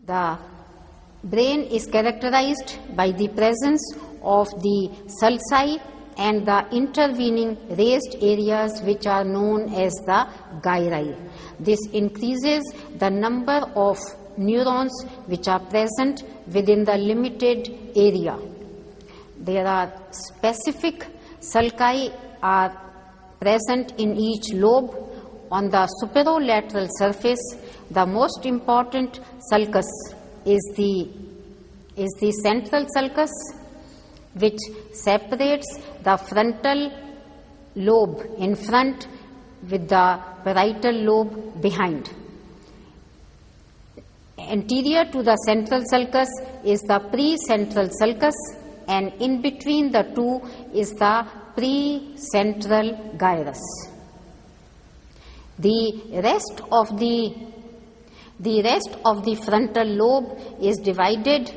The brain is characterized by the presence of the sulci and the intervening raised areas which are known as the gyri. This increases the number of neurons which are present within the limited area. There are specific sulci are present in each lobe. On the superolateral surface, the most important sulcus is the central sulcus, which separates the frontal lobe in front with the parietal lobe behind. Anterior to the central sulcus is the precentral sulcus, and in between the two is the precentral gyrus. The rest of the frontal lobe is divided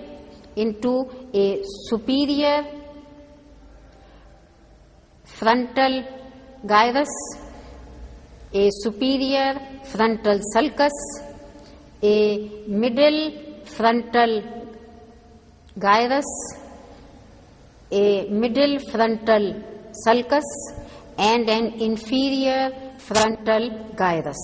into a superior frontal gyrus, a superior frontal sulcus, a middle frontal gyrus, a middle frontal sulcus, and an inferior frontal gyrus,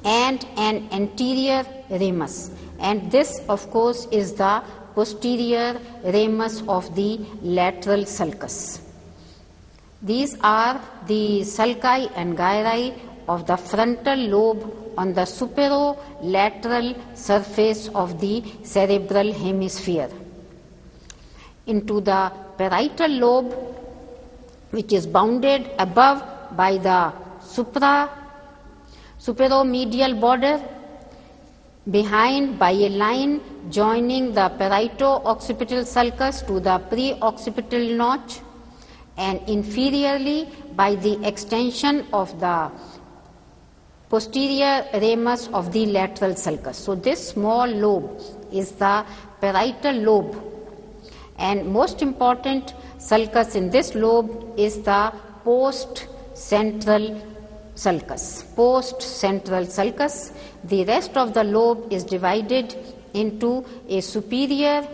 and an anterior ramus. And this, of course, is the posterior ramus of the lateral sulcus. These are the sulci and gyri of the frontal lobe on the superolateral surface of the cerebral hemisphere. Into the parietal lobe, which is bounded above by the superomedial border, behind by a line joining the parieto-occipital sulcus to the pre-occipital notch, and inferiorly by the extension of the posterior ramus of the lateral sulcus. So this small lobe is the parietal lobe, and most important sulcus in this lobe is the post-central sulcus. Post-central sulcus. The rest of the lobe is divided into a superior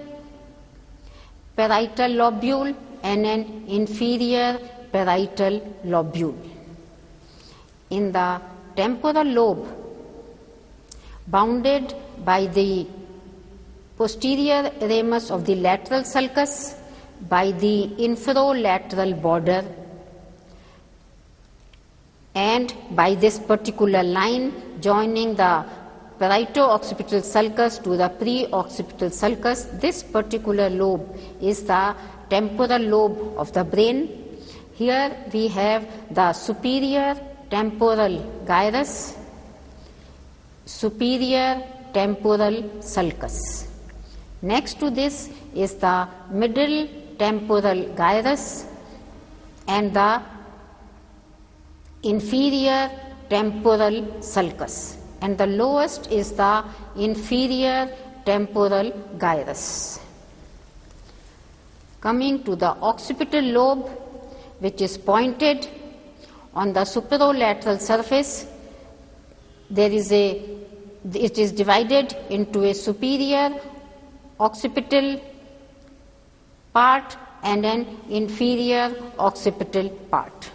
parietal lobule and an inferior parietal lobule. In the temporal lobe, bounded by the posterior ramus of the lateral sulcus, by the inferolateral border, and by this particular line joining the parieto-occipital sulcus to the pre-occipital sulcus, this particular lobe is the temporal lobe of the brain. Here we have the superior temporal gyrus, superior temporal sulcus. Next to this is the middle temporal gyrus and the inferior temporal sulcus, and the lowest is the inferior temporal gyrus. Coming to the occipital lobe, which is pointed on the superolateral surface, it is divided into a superior occipital part and an inferior occipital part.